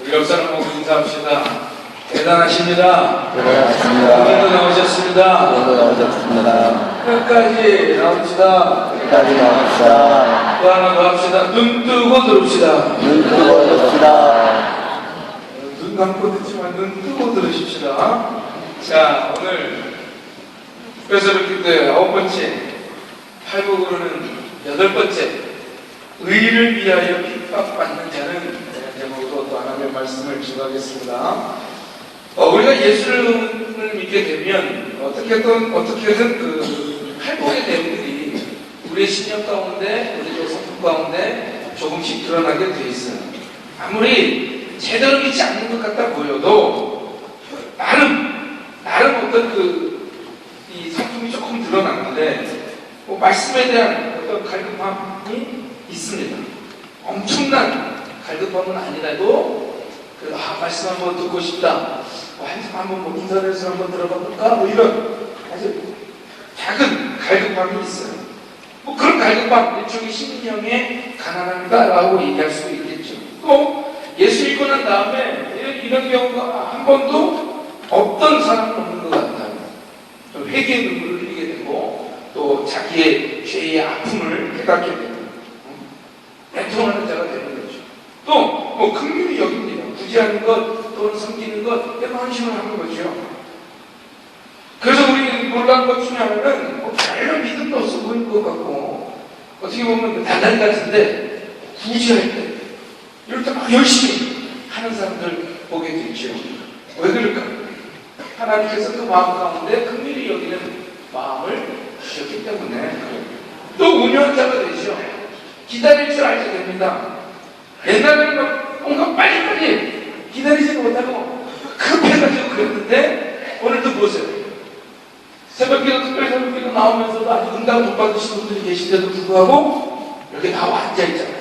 우리 옆 사람 보고 인사합시다. 대단하십니다. 대단하십니다. 오늘도 나오셨습니다. 오늘도 나오셨습니다. 끝까지 나옵시다. 끝까지 나옵시다. 또 하나 더 합시다. 눈 뜨고 들읍시다. 눈 뜨고 들읍시다. 눈 감고 듣지만 눈 뜨고 들으십시다. 자, 오늘 그래서 이렇게 때 9번째, 팔복으로는 8번째, 의를 위하여 핍박받는 자는 제목으로 또 하나님의 말씀을 증거하겠습니다. 우리가 예수를 믿게 되면 어떻게든 그 팔복의 내용들이 우리의 신념 가운데, 우리의 성품 가운데 조금씩 드러나게 돼 있어요. 아무리 제대로 믿지 않는 것 같다 보여도 나름 어떤 이 성품이 조금 드러나는데 말씀에 대한 어떤 갈급함이 있습니다. 엄청난 갈급함은 아니라도 말씀 한번 듣고 싶다. 한번 인터넷으로 한번 들어가 볼까? 이런 아주 작은 갈급함이 있어요. 그런 갈급함, 일종의 심령의 가난함이다라고 얘기할 수 있겠죠. 또 예수 믿고 난 다음에 이런 경우가 한 번도 없던 사람은 없는 것 같아요. 회개의 눈물을 흘리게 되고 또 자기의 죄의 아픔을 깨닫게 되고 애통하는 자가 되는 거죠. 또 긍휼히 여깁니다. 구제하는 것 또는 섬기는 것 헌신을 하는 거죠. 그래서 우리 놀라운 것 중에 하나는 별로 믿음도 없어 보일 것 같고 어떻게 보면 단단 같은데 구제할 때 이럴 때 막 열심히 하는 사람들 보게 되죠. 왜 그럴까? 하나님께서 그 마음 가운데 긍휼히 여기는 마음을 주셨기 때문에 또 온유한 자가 되죠. 기다릴 줄 알게 됩니다. 옛날에는 뭔가 빨리빨리 기다리지 못하고 급해가지고 그랬는데 오늘도 보세요. 새벽기도 특별 새벽기도 나오면서도 아직 응답 못 받으신 분들이 계신데도 불구하고 여기 나와 앉아있잖아요.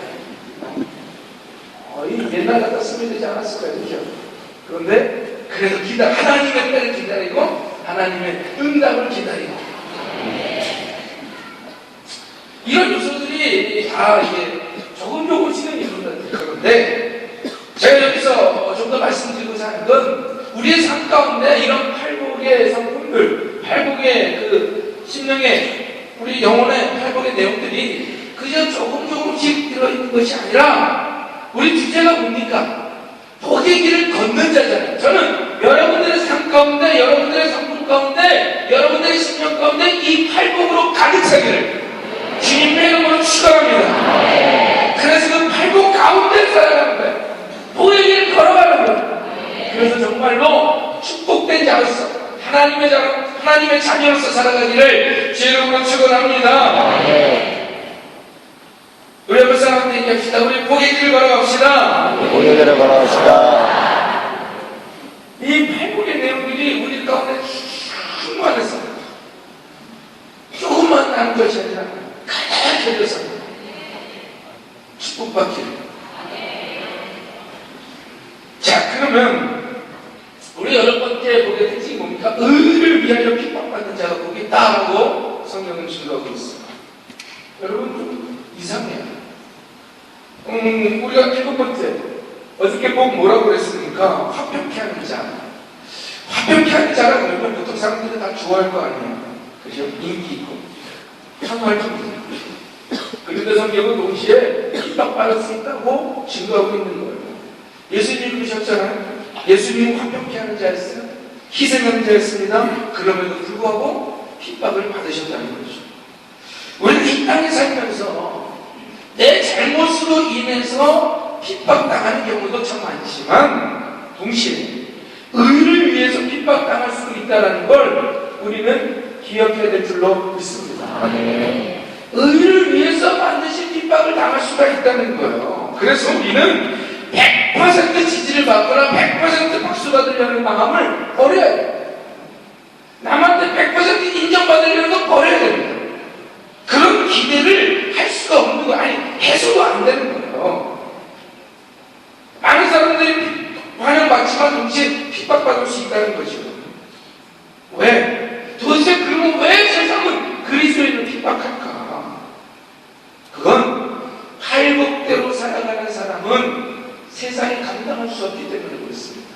옛날 같았으면 되지 않았을까요? 그렇죠? 그런데 그래도 하나님의 때를 기다리고 하나님의 응답을 기다리고 이런 요소들이 다 이게 조금씩은 이루어졌는데 그런데 제가 여기서 좀 더 말씀드리고자 하는 건 우리의 삶 가운데 이런 팔복의 성품들, 팔복의 그 심령의 우리 영혼의 팔복의 내용들이 그저 조금씩 들어있는 것이 아니라 우리 주제가 뭡니까? 복의 길을 걷는 자잖아요. 저는 여러분들의 삶 가운데, 여러분들의 성품 가운데, 여러분들의 심령 가운데 이 팔복으로 가득 차기를 주님의 이름으로 축원합니다. 그래서 그 팔복 가운데 살아가는 거예요. 복의 길을 걸어가는 거예요. 그래서 정말로 축복된 자로서 하나님의 자녀로서 살아가기를 주 이름으로 축원합니다. 우리 옆에 사람한테 얘기합시다. 우리 복의 길을 걸어갑시다. 복의 길을 걸어갑시다. 이 팔복의 내용들이 우리 가운데 충만해서 조금만 나는 것이 아니라 가득 켜져서 축복받기를. 자, 그러면 우리 8번째 복의 특징이 뭡니까? 의를 위하여 핍박받는 자가 복이 있다라고 성경은 증거하고 있습니다. 여러분 좀 이상해요. 우리가 7번째 어저께 복 뭐라고 그랬습니까? 화평케 하는 자. 화평케 하는 자가 그러면 보통 사람들이 다 좋아할 거 아니에요. 그죠? 인기 있고 평화를 통해서. 그런데 성경은 동시에 핍박받을 수 있다고 증거하고 있는 거예요. 예수님이 그러셨잖아요. 예수님은 화평케 하는 자였어요. 희생하는 자였습니다. 그럼에도 불구하고 핍박을 받으셨다는 거죠. 우리는 이 땅에 살면서 내 잘못으로 인해서 핍박당하는 경우도 참 많지만 동시에 의를 위해서 핍박당할 수도 있다는 걸 우리는 기억해야 될 줄로 믿습니다. 의를 위해서 반드시 핍박을 당할 수가 있다는 거예요. 그래서 우리는 100% 지지를 받거나 100% 박수 받으려는 마음을 버려야 돼요. 남한테 100% 인정받으려는 거 버려야 됩니다. 그런 기대를 할 수가 없는 거예요. 아니, 해서도 안 되는 거예요. 많은 사람들이 환영받지만 동시에 핍박받을 수 있다는 거죠. 왜? 도대체 그러면 왜 세상은 그리스도인을 핍박할까? 그건 팔복대로 살아가는 사람은 세상이 감당할 수 없었기 때문에 그렇습니다.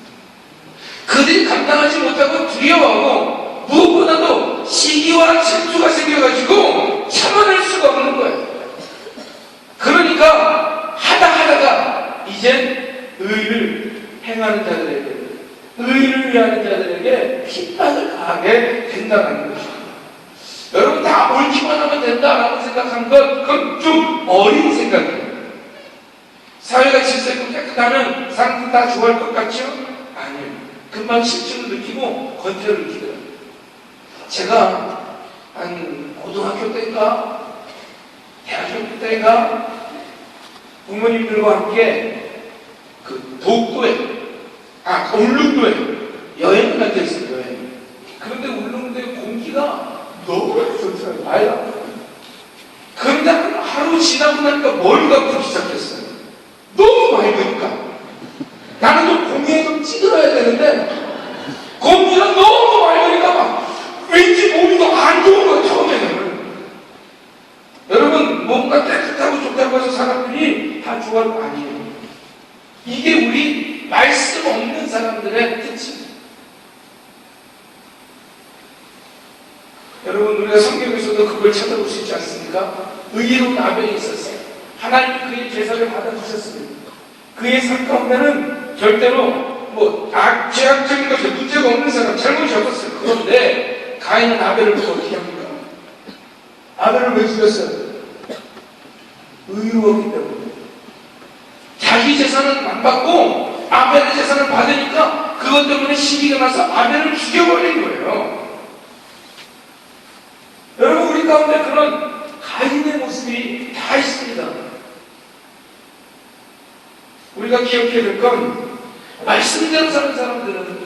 그들이 감당하지 못하고 두려워하고 무엇보다도 시기와 질투가 생겨가지고 참아낼 수가 없는 거예요. 그러니까 하다가 이젠 의를 행하는 자들에게, 의를 위하는 자들에게 핍박을 가하게 된다는 것입니다. 여러분, 다 옳기만 하면 된다라고 생각한 것, 그건 좀 어린 생각이에요. 사회가 질서 있고 깨끗하면 사람들 다 좋아할 것 같죠? 아니에요. 금방 실증을 느끼고 권태를 느끼더라고요. 제가 한 고등학교 때인가 대학교 때인가 부모님들과 함께 그 독도에 울릉도에 여행을 갈 때 있어요. 여행. 그런데 울릉도의 공기가 너무 좋더라고요. 아야. 그런데 하루 지나고 나니까 머리가 아프기 시작했어요. 너무 맑으니까. 나는 좀 공기에 좀 찌들어야 되는데 공기가 너무 맑으니까 막 왠지 몸이 더 안 좋은 거예요. 처음에는. 여러분, 뭔가 깨끗하고 좋다고 해서 사람들이 다 좋아할 거 아니에요. 이게 우리 말씀 없는 사람들의 특징입니다. 여러분, 우리가 성경에서도 그걸 찾아볼 수 있지 않습니까? 의로운 아벨이 있었어요. 하나님이 그의 제사를 받아주셨습니다. 그의 삶 가운데는 절대로 죄악적인 것에 문제가 없는 사람, 잘못이 없었어요. 그런데 가인은 아벨을 보고 어떻게 합니까? 아벨을 왜 죽였어요? 의로웠기 때문에. 자기 재산은 안 받고 아벨의 재산을 받으니까 그것 때문에 시기가 나서 아벨을 죽여버린 거예요. 여러분, 우리 가운데 그런 가인의 모습이 다 있습니다. 우리가 기억해야 될 건 말씀대로 사는 사람들은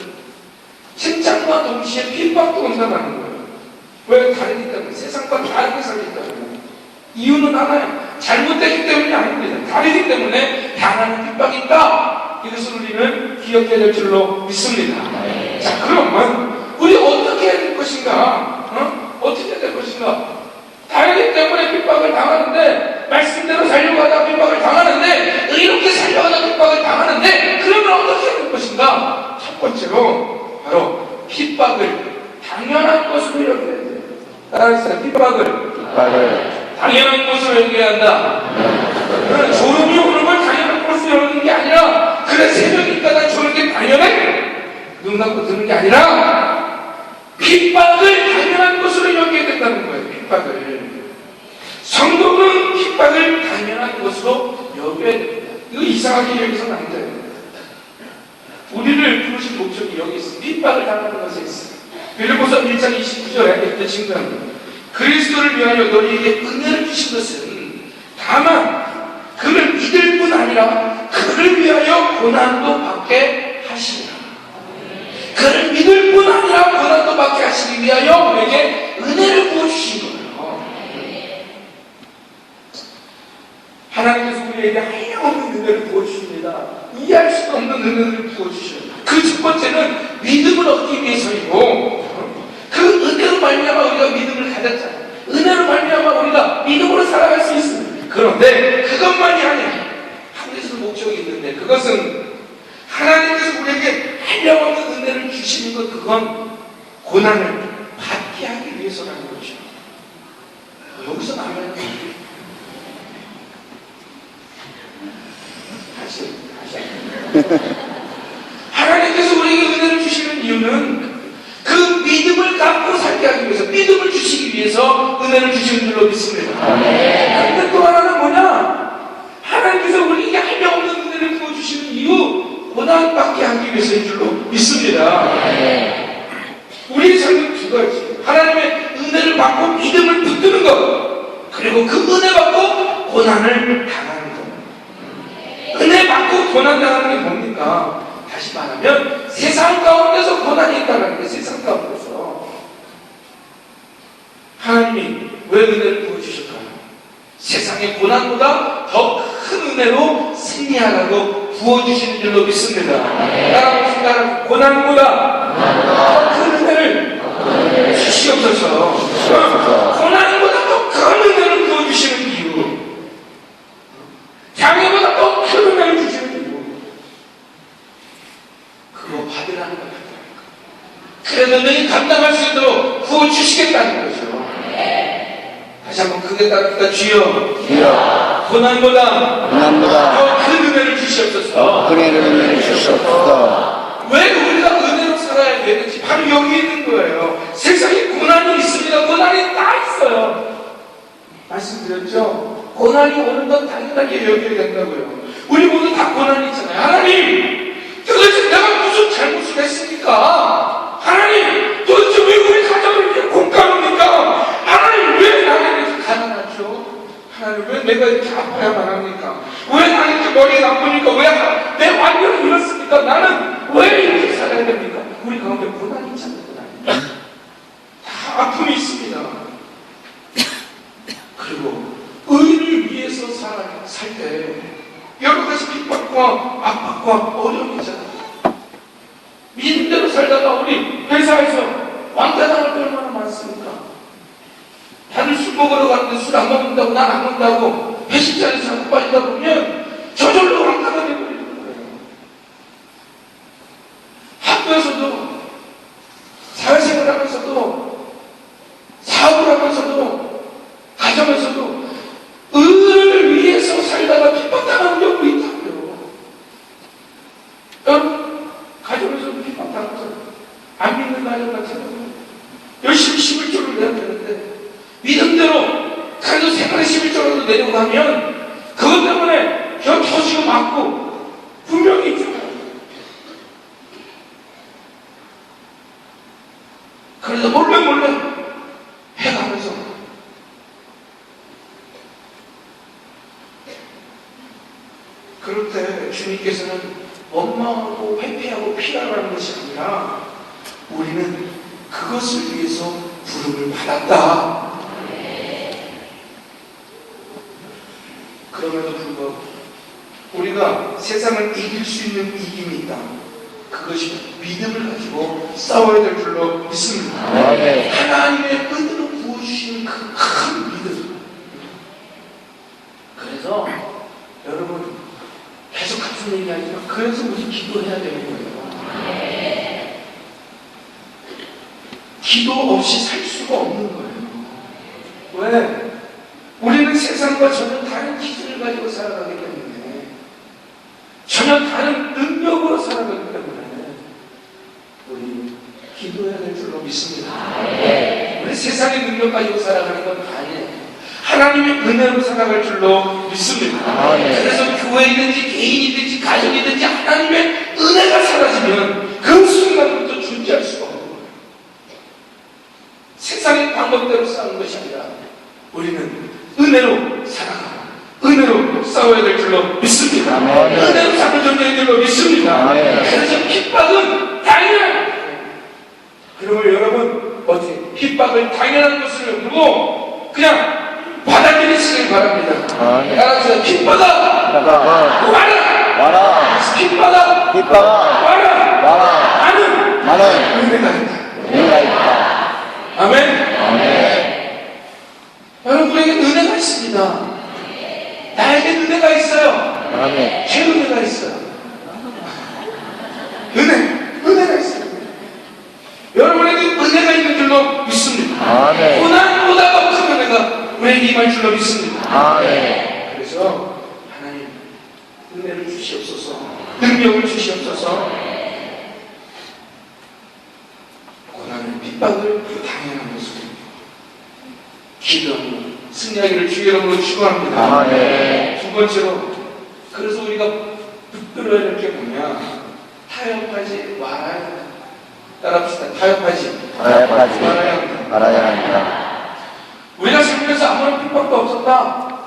칭찬과 동시에 핍박도 온다는 거예요. 왜? 다르기 때문에. 세상과 다르게 살기 때문에. 이유는 하나예요. 잘못되기 때문이 아닙니다. 다르기 때문에 당하는 핍박이 있다. 이것을 우리는 기억해야 될 줄로 믿습니다. 자, 그러면 우리 어떻게 해야 될 것인가? 어떻게 해야 될 것인가? 다르기 때문에 핍박을 당하는데, 말씀대로 살려고 하다 핍박을 당하는데, 이렇게 살려고 하다 핍박을 당하는데, 그러면 어떻게 해야 될 것인가? 첫 번째로 바로 핍박을 당연한 것으로 여겨야 돼요. 따라하세요. 핍박을 당연한 것으로 여겨야 한다. 졸음이 오는 걸 당연한 것으로 여기는 게 아니라, 그래 새벽이니까 난 졸은 게 당연해. 눈 감고 드는 게 아니라 핍박을 당연한 것으로 여겨야 된다는 거예요. 핍박을. 성도는 핍박을 당연한 것으로 여겨야 됩니다. 이거 이상하게 여기서는 안 돼요. 우리를 부르신 목적이 여기 있습니다. 핍박을 당하는 것에 있습니다. 빌립보서 1장 29절에 이렇게 증거합니다. 그리스도를 위하여 너희에게 은혜를 주신 것은 다만 그를 믿을 뿐 아니라 그를 위하여 고난도 받게 하시리라. 그를 믿을 뿐 아니라 고난도 받게 하시기 위하여 우리에게 은혜를 부어주신 거예요. 하나님께서 우리에게 한량없는 은혜를 부어주십니다. 이해할 수 없는 은혜를 부어주셔요. 그 첫 번째는 믿음을 얻기 위해서이고, 그 은혜로 말미암아 우리가 믿음을 가졌잖아요. 은혜로 말미암아 우리가 믿음으로 살아갈 수 있습니다. 그런데 그것만이 아니에요. 한 가지 목적이 있는데, 그것은 하나님께서 우리에게 한량없는 은혜를 주시는 것, 그건 고난을 받게 하기 위해서라는 거죠. 여기서 나면 다시 하나님께서 우리에게 은혜를 주시는 이유는 그 믿음을 갖고 살게 하기 위해서, 믿음을 주시기 위해서 은혜를 주시는 줄로 믿습니다. 그런데 또 하나는 뭐냐? 하나님께서 우리에게 한량없는 은혜를 부어주시는 이유, 고난받게 하기 위해서인 줄로 믿습니다. 우리의 삶은 두 가지. 하나님의 은혜를 받고 믿음을 붙드는 것, 그리고 그 은혜 받고 고난을 당하는 것. 은혜 받고 고난 당하는 게 뭡니까? 다시 말하면 세상 가운데서 고난이 있다는 거예요. 세상 가운데서. 하나님이 왜 은혜를 부어주실까요? 세상의 고난보다 더 큰 은혜로 승리하라고 부어주시는 줄로 믿습니다. 따라붙습니다. 고난보다 더 큰 은혜를 주시옵소서. 고난보다 더 큰 은혜를 부어주시는 이유, 장애보다 더 큰 은혜를 주시는 이유, 그거 받으라는 거예요. 그래도 너희 감당할 수 있도록 부어주시겠다는 거죠. 다시 한번 크게 따릅니다. 주여, 주여, 고난보다 고난보다 더 큰 은혜를 주시옵소서. 은혜를 은혜를 주시옵소서. 왜 우리가 은혜로 살아야 되는지 바로 여기 있는 거예요. 세상에 고난이 있습니다. 고난이 다 있어요. 말씀드렸죠? 고난이 오는 건 당연하게 여겨야 된다고요. 우리 모두 다 고난이 있잖아요. 하나님, 도대체 내가 무슨 잘못을 했습니까? 하나님, 도대체 왜 우리 가정을 이렇게 공가합니까? 하나님, 왜 나는 이렇게 가난하죠? 하나님, 왜 내가 이렇게 아파야만 합니까? 왜 나는 이렇게 머리가 나쁘니까? 왜 내 완전히 이렇습니까? 나는 왜 이렇게 살아야 됩니까? 우리 가운데 고난이 있잖아요. 고난이. 다 아픔이 있습니다. 그리고 의를 위해서 살 때 여러 가지 핍박과 압박과 어려움이 있잖아요. 믿음대로 살다가 우리 회사에서 왕따당할 때 얼마나 많습니까? 다들 술 먹으러 가는데 술 안 먹는다고 난 안 먹는다고 회식 자리에서 자꾸 빠지다 보면 저절로 왕따가 되어버리는 거예요. 학교에서도 사회생활 하면서도 사업을 하면서도 가정에서도 의를 위해서 살다가 핍박당하는 경우도 있다고요. 여러분 가정에서도 핍박당하죠. 안 믿는 가정 같아요. 열심히 11조를 내야 되는데 믿음대로 그래도 생활에 11조라도 내려고 하면 그것 때문에 겨 터지고 맞고 분명히 있죠. 그래서 몰래 해가면서 그럴 때 주님께서는 원망하고 회피하고 피하라는 것이 아니라 우리는 그것을 위해서 부름을 받았다. 그럼에도 불구하고 우리가 세상을 이길 수 있는 이김이 있다. 그것이 믿음을 가지고 싸워야 될 줄로 믿습니다. 아멘. 하나님의 은혜로 부어주시는 그 큰 믿음. 그래서 여러분 계속 같은 얘기하지만 그래서 우리 기도해야 되는 거예요. 기도 없이 살 수가 없는 거예요. 왜? 우리는 세상과 전혀 다른 기준을 가지고 살아가기 때문에, 전혀 다른 능력으로 살아가기 때문에 우리 기도해야 될 줄로 믿습니다. 우리 세상의 능력 가지고 살아가는 건 아니에요. 하나님의 은혜로 살아갈 줄로 믿습니다. 그래서 교회이든지 개인이든지 가정이든지 하나님의 은혜가 사라지면 그 순간부터 존재할 수가 없는 거예요. 세상의 방법대로 싸우는 것이 아니라 우리는 은혜로 살아가고 은혜로 싸워야 될 줄로 믿습니다. 은혜로 사는 존재인 줄로 믿습니다. 그래서 핍박은 당연한 거예요. 그러면 여러분 어떻게 핍박을 당연한 것을 모르고 그냥 받아들이시길 바랍니다. 따라서 핍박아 와라 와라. 핍박아 핍박아 와라 와라. 나는 은혜가 있다. 은혜가 있다. 아멘. 여러분에게 은혜가 있습니다. 나에게 은혜가 있어요. 아멘. 제 은혜가 있어요. 은혜가 있어요. 여러분에게 은혜가 있는 줄로 믿습니다. 아멘. 고난보다 큰 은혜가 우리에게 임할 줄로 믿습니다. 아멘. 그래서 하나님 은혜를 주시옵소서, 능력을 주시옵소서. 고난을 핍박을 당연한 것으로 기도하며 승리하기를 주의 이름으로 축원합니다. 아멘. 두 번째로, 그래서 우리가 붙들어야 될 게 뭐냐? 타협하지 말아야 한다. 따라합시다. 타협하지 타협하지 말아야 한다. 말아야 한다. 우리가 살면서 아무런 핍박도 없었다.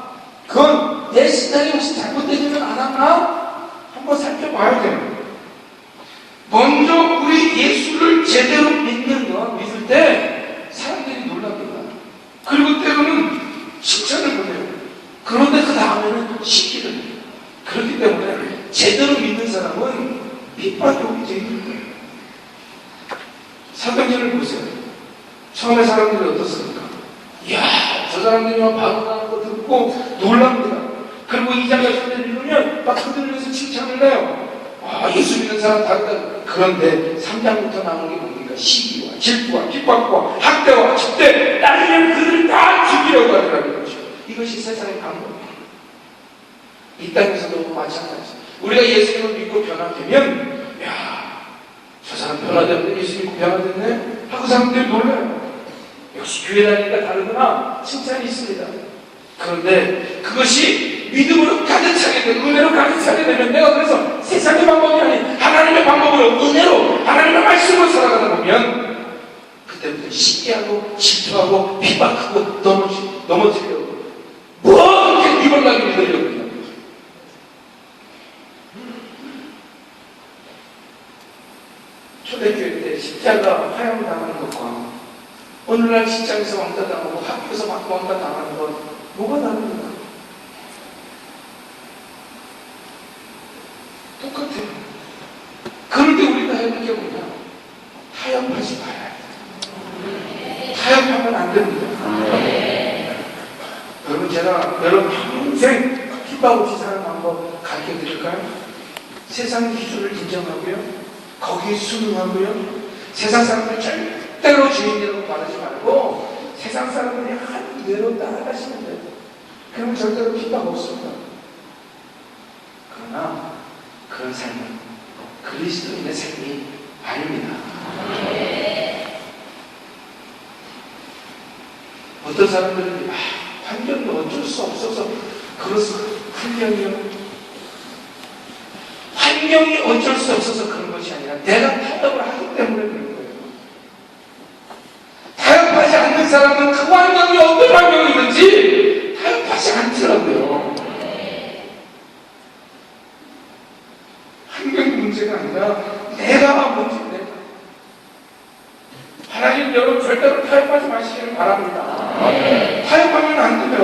그건 내 신앙이 혹시 잘못되지는 않았나? 한번 살펴봐야 돼요. 먼저 우리 예수를 제대로 믿는 건, 믿을 때 사람들이 놀랍니다. 그리고 때로는 칭찬을 보내요. 그런데 그 다음에는 시기를 해요. 그렇기 때문에 제대로 믿는 사람은 핍박이 오기 되어 있는 거예요. 사도행전을 보세요. 처음에 사람들이 어떻습니까? 이야, 저 사람들이 막 반응하는 거 듣고 놀랍니다. 그리고 2장과 3장을 읽으면 막 흔들면서 칭찬을 해요. 아, 예수 믿는 사람 다르다. 그런데 3장부터 나오는 게 뭡니까? 시기와 질투와 핍박과 학대와 집대, 나중에 그들을 다 죽이려고 하더라는 것이죠. 이것이 세상의 방법이에요. 이 땅에서도 마찬가지. 우리가 예수님을 믿고 변화되면, 야, 저 사람 변화됐네, 예수 믿고 변화됐네 하고 사람들이 놀라요. 역시 교회 다니니까 다르구나, 칭찬이 있습니다. 그런데 그것이 믿음으로 가득 차게 되고 은혜로 가득 차게 되면, 내가 그래서 세상의 방법이 아닌 하나님의 방법으로, 은혜로 하나님의 말씀으로 살아가다 보면 그때부터 시기하고 질투하고 핍박하고 넘어지려고 그렇게 비벌나게 믿으려고 합니다. 초대교회 때 십자가 화형 당하는 것과 오늘날 직장에서 왕따 당하고 학교에서 왕따 당하는 것 뭐가 다릅니까? 똑같아요. 그럴 때 우리가 해야 될 게 뭐냐? 타협하지 말아야 돼. 타협하면 안 됩니다. 여러분, 제가 여러분 평생 핍박 없이 사는 방법 가르쳐 드릴까요? 세상 기준을 인정하고요, 거기에 순응하고요, 세상 사람들 절대로 주인이라고 말하지 말고 세상 사람들이 한 대로 따라가시면 돼요. 그러면 절대로 핍박 없습니다. 그러나 그런 삶은 그리스도인의 삶이 아닙니다. 어떤 사람들은 환경이 어쩔 수 없어서 그렇습니다. 환경이 어쩔 수 없어서 그런 것이 아니라 내가 타협을 하기 때문에 그런 거예요. 타협하지 않는 사람은 그 환경이 어떤 환경이든지 타협하지 않더라고요. 환경이 문제가 아니라 내가 문제인데, 하나님 여러분 절대로 타협하지 마시기를 바랍니다. 타협하면 안 돼요.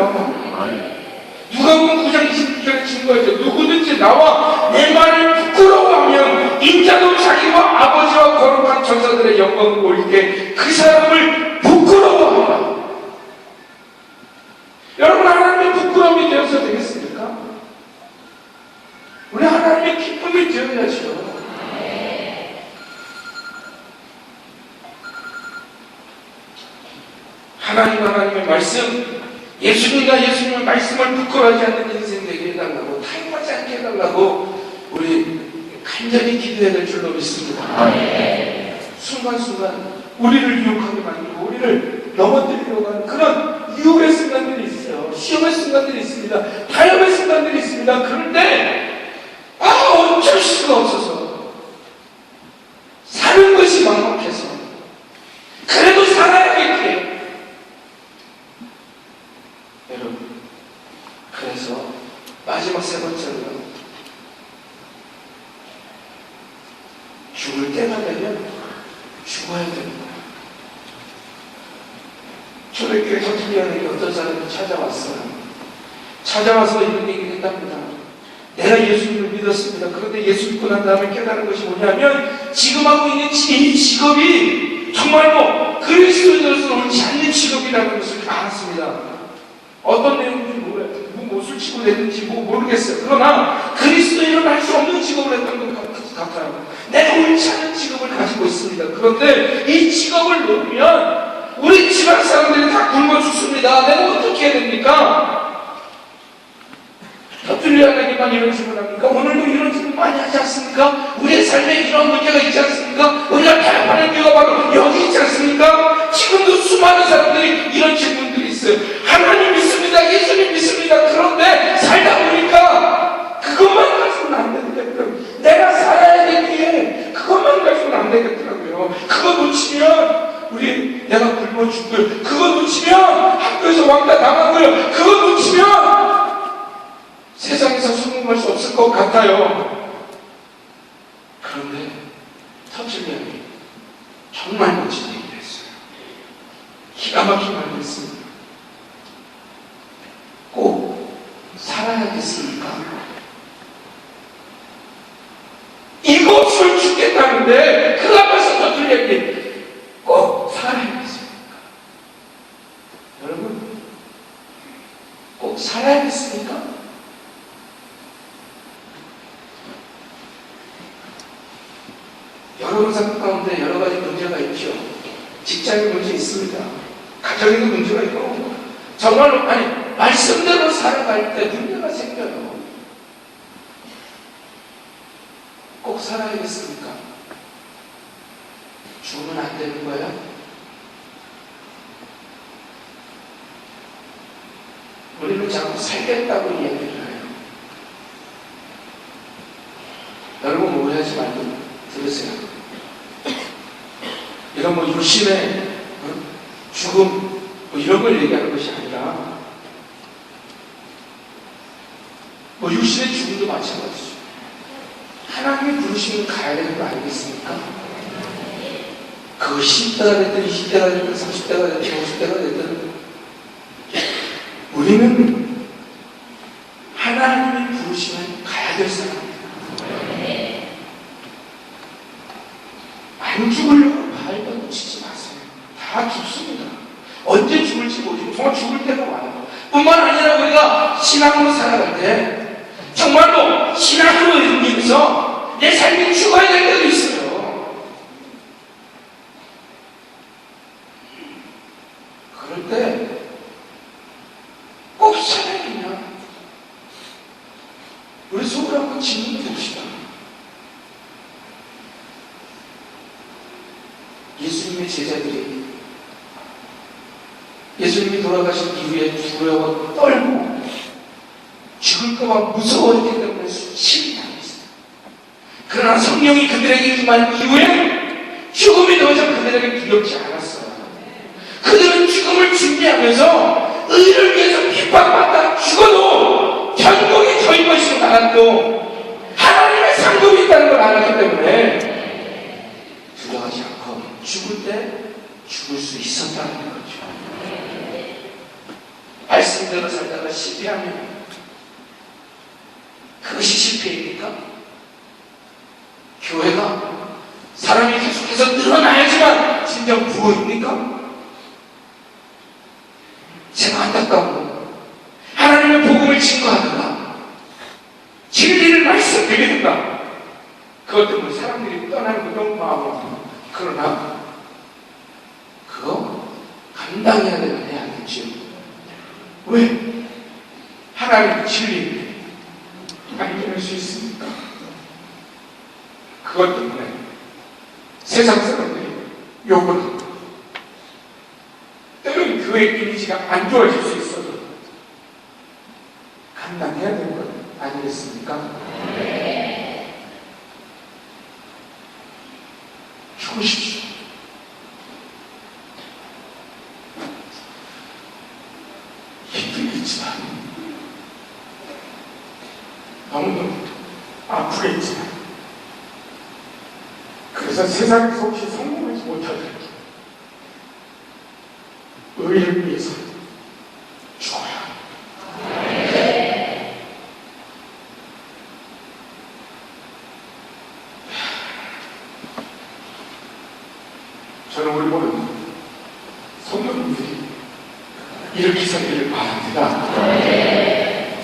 누가복음 9장 26절에 증거했죠. 누구든지 나와 내 말을 부끄러워하면 인자도 자기와 아버지와 거룩한 천사들의 영광을 보일 때 그 사람을 부끄러워하라. 여러분, 하나님의 부끄러움이 되어서 되겠습니까? 우리 하나님의 기쁨이 되어야죠. 하나님의 말씀, 예수님과 예수님의 말씀을 부끄러워하지 않는 인생 되게 해달라고, 타협하지 않게 해달라고 우리 간절히 기도해야 될 줄로 믿습니다. 순간순간 우리를 유혹하게 만들고 우리를 넘어뜨리려고 하는 그런 유혹의 순간들이 있어요. 시험의 순간들이 있습니다. 타협의 순간들이 있습니다. 그런데 어쩔 수가 없어서 사는 것이 막막해서 그래도 살아야겠게. 여러분, 그래서 마지막 세 번째로 죽을 때가 되면 죽어야 됩니다. 초대교회 전투위원회에 어떤 사람이 찾아와서 이런 얘기를 했답니다. 내가 예수님을 믿었습니다. 그런데 예수 믿고 난 다음에 깨달은 것이 뭐냐면, 지금 하고 있는 이 직업이 정말로 그리스도인으로서 옳지 않는 직업이라는 것을 알았습니다. 어떤 내용인지 몰라요. 술 치고 됐는지 모르겠어요. 그러나 그리스도인은 할 수 없는 직업을 했던 것 같아요. 내가 옳지 않은 직업을 가지고 있습니다. 그런데 이 직업을 놓으면 우리 집안 사람들이 다 굶어 죽습니다. 내가 어떻게 해야 됩니까? 터틀리아에게만 이런 질문합니까? 오늘도 이런 질문 많이 하지 않습니까? 우리의 삶에 이런 문제가 있지 않습니까? 우리가 타협하는 이유가 바로 여기 있지 않습니까? 지금도 수많은 사람들이 이런 질문들이 있어요. 하나님 믿습니다. 예수님 믿습니다. 그런데 살다 보니까 그것만 가지고는 안 되겠더라고요. 내가 살아야 되기에 그것만 가지고는 안 되겠더라고요. 그거 놓치면 내가 굶어 죽고요. 그거 놓치면 학교에서 왕따 당하고요. 그거 놓치면 세상에서 성공할 수 없을 것 같아요. 그런데 터틀리안이 정말 멋진 얘기를 했어요. 기가 막힌 말을 했습니다. 꼭 살아야겠습니까? 이곳을 죽겠다는데 그 앞에서 터틀리안이 꼭 살아야겠습니까? 여러분, 꼭 살아야겠습니까? 여러분 삶 가운데 여러 가지 문제가 있죠. 직장에 문제 있습니다. 가정에도 문제가 있고, 정말로, 말씀대로 살아갈 때 문제가 생겨요. 꼭 살아야겠습니까? 죽으면 안 되는 거야? 우리는 자꾸 살겠다고 이야기를 해요. 여러분 오해하지 말고 들으세요. 이런 육신의 죽음 이런 걸 얘기하는 것이 아니라 육신의 죽음도 마찬가지죠. 하나님의 부르심을 가야 되는 거 아니겠습니까? 그 10대가 됐든 20대가 됐든 30대가 됐든 50대가 됐든 우리는 하나님의 부르심을 가야 될 사람입니다. 안 죽으려고 발도 놓치지 마세요. 다 죽습니다. 언제 죽을지 모르고 정말 죽을 때가 와요. 뿐만 아니라 우리가 신앙으로 살아갈 때 정말로 신앙으로 의미해서 내 삶이 죽어야 될 때도 있어요. 그럴 때 꼭 살아야겠냐? 우리 속으로 한번 질문해 봅시다. 예수님의 제자들이 예수님이 돌아가신 이후에 두려워 떨고 죽을까봐 무서워했기 때문에 수치를 당했어요. 그러나 성령이 그들에게 임한 이후에 죽음이 더 이상 그들에게 두렵지 않았어요. 그들은 죽음을 준비하면서 의를 위해서 핍박받다 죽어도 천국이 저희 것으로 나갔고 하나님의 상급이 있다는 걸 알았기 때문에 두려워하지 않고 죽을 때 죽을 수 있었다는 거죠. 말씀대로 살다가 실패하면 그것이 실패입니까? 교회가 사람이 계속해서 늘어나야지만 진정 부흥입니까? 제가 안타까운 건 하나님의 복음을 증거하다가 진리를 말씀드리다가 그것 때문에 사람들이 떠나는 거 너무 마음이 아파요. 그러나 그거 감당해야 되면 해야겠지요. 왜? 하나님의 진리 안 이겨낼 수 있습니까? 그것 때문에 세상 사람들이 욕을 하고 때로는 교회 이미지가 안 좋아질 수 있어도 감당해야 되는 것 아니겠습니까? 죽으십시오. 힘들겠지만 너무너무 아프겠지만 그래서 세상에서 혹시 성공하지 못하더라도 의를 위해서 죽어야 저는 우리 모든 성도님들이 이렇게 살기를 바랍니다.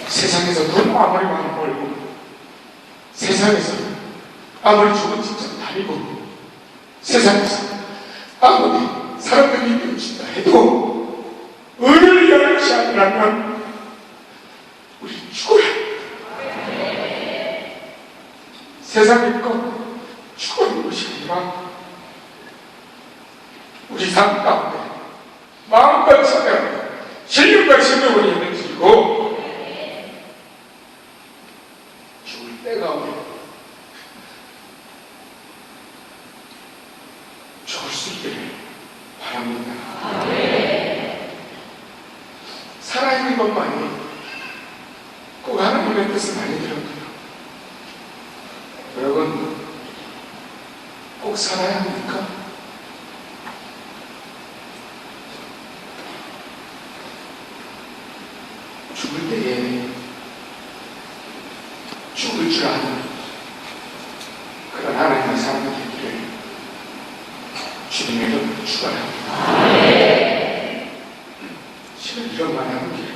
세상에서 돈 아무리 많이 벌고 세상에서 아무리 좋은 직장 다니고 세상에서 아무리 사람들이 미워진다 해도 의를 열지 않으면 우리 죽어야 세상의 것 죽어야 것이 아니라 우리 삶 가운데 마음과 생각 신령과 생명을 예배드리고 죽을 때가 오면 죽을 수 있기를 바랍니다. 살아있는 것만이 꼭 하나님의 뜻을 많이 들었고요. 여러분 꼭 살아야 합니까? 죽을 때에 죽을 줄 아는 그런 하나님의 사람이 되기를 주님의 이름으로 축원합니다. 지금 이런 말 하는 게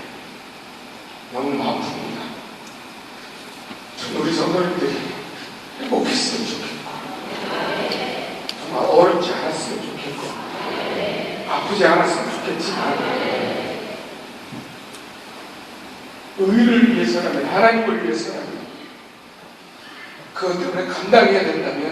너무 마음 풉니다. 전 우리 성도님들이 행복했으면 좋겠고 어렵지 않았으면 좋겠고 아프지 않았으면 좋겠지만 의를 위해서라면 하나님을 위해서라면 그것 때문에 감당해야 된다면